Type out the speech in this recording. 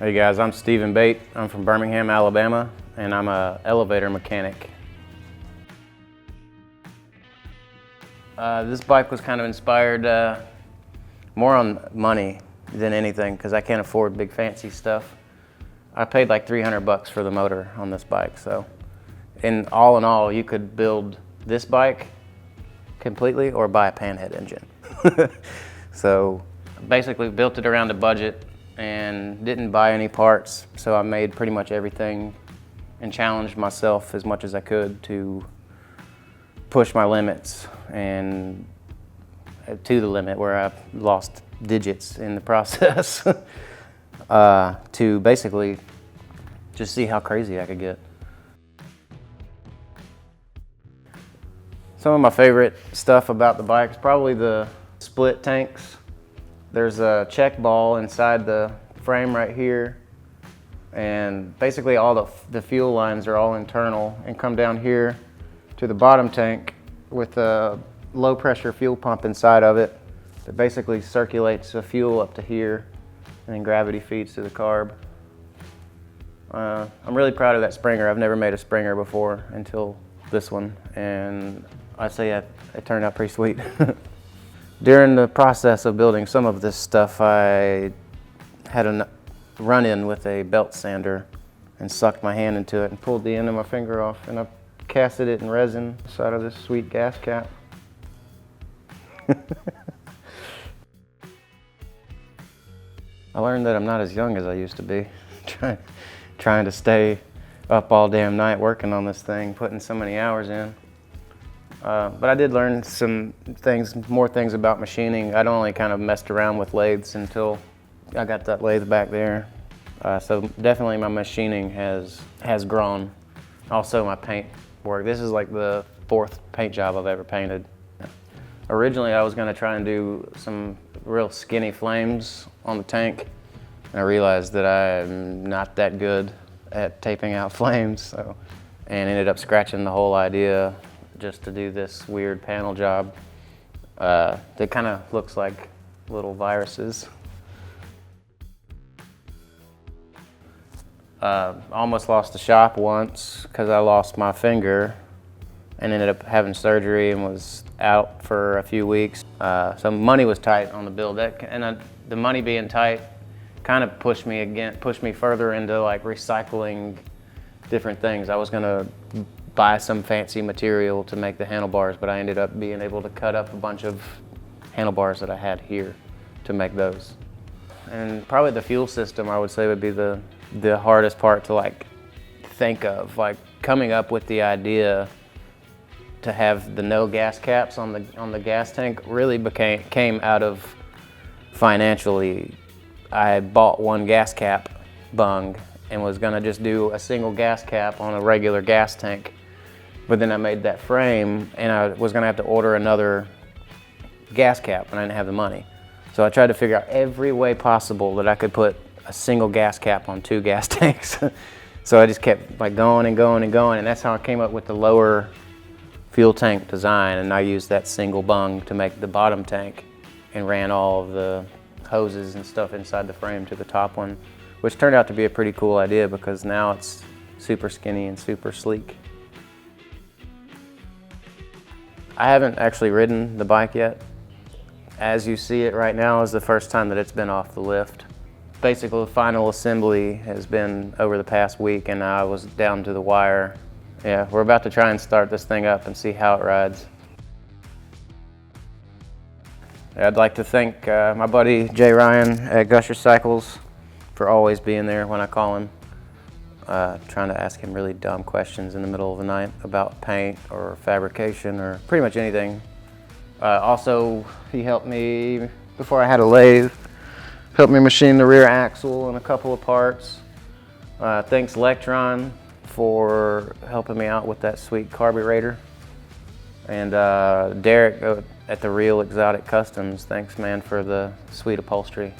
Hey guys, I'm Stephen Bate. I'm from Birmingham, Alabama, and I'm an elevator mechanic. This bike was kind of inspired more on money than anything, because I can't afford big fancy stuff. I paid like $300 for the motor on this bike, so in all, you could build this bike completely or buy a panhead engine. So basically built it around a budget and didn't buy any parts, so I made pretty much everything and challenged myself as much as I could to push my limits, and to the limit where I lost digits in the process to basically just see how crazy I could get. Some of my favorite stuff about the bike is probably the split tanks. There's a check ball inside the frame right here, and basically all the fuel lines are all internal and come down here to the bottom tank with a low pressure fuel pump inside of it that basically circulates the fuel up to here, and then gravity feeds to the carb. I'm really proud of that Springer. I've never made a Springer before until this one, and I'd say it turned out pretty sweet. During the process of building some of this stuff, I had a run-in with a belt sander and sucked my hand into it and pulled the end of my finger off, and I casted it in resin inside of this sweet gas cap. I learned that I'm not as young as I used to be, trying to stay up all damn night working on this thing, putting so many hours in. But I did learn some things, more things about machining. I'd only kind of messed around with lathes until I got that lathe back there. So definitely my machining has grown. Also my paint work. This is like the 4th paint job I've ever painted. Originally I was gonna try and do some real skinny flames on the tank, and I realized that I'm not that good at taping out flames, and ended up scratching the whole idea just to do this weird panel job that kind of looks like little viruses. Almost lost the shop once because I lost my finger and ended up having surgery and was out for a few weeks. So money was tight on the build, the money being tight kind of pushed me further into like recycling different things. I was gonna buy some fancy material to make the handlebars, but I ended up being able to cut up a bunch of handlebars that I had here to make those. And probably the fuel system, I would say, would be the hardest part to like think of. Like coming up with the idea to have the no gas caps on the gas tank really came out of financially. I bought one gas cap bung and was gonna just do a single gas cap on a regular gas tank. But then I made that frame and I was gonna have to order another gas cap, and I didn't have the money. So I tried to figure out every way possible that I could put a single gas cap on 2 gas tanks. So I just kept like going and going and going, and that's how I came up with the lower fuel tank design. And I used that single bung to make the bottom tank and ran all of the hoses and stuff inside the frame to the top one, which turned out to be a pretty cool idea because now it's super skinny and super sleek. I haven't actually ridden the bike yet. As you see it right now is the first time that it's been off the lift. Basically, the final assembly has been over the past week, and I was down to the wire. Yeah, we're about to try and start this thing up and see how it rides. I'd like to thank my buddy Jay Ryan at Gusher Cycles for always being there when I call him. Trying to ask him really dumb questions in the middle of the night about paint or fabrication or pretty much anything. Also, he helped me, before I had a lathe, helped me machine the rear axle and a couple of parts. Thanks Electron for helping me out with that sweet carburetor. And Derek at the Real Exotic Customs, thanks man for the sweet upholstery.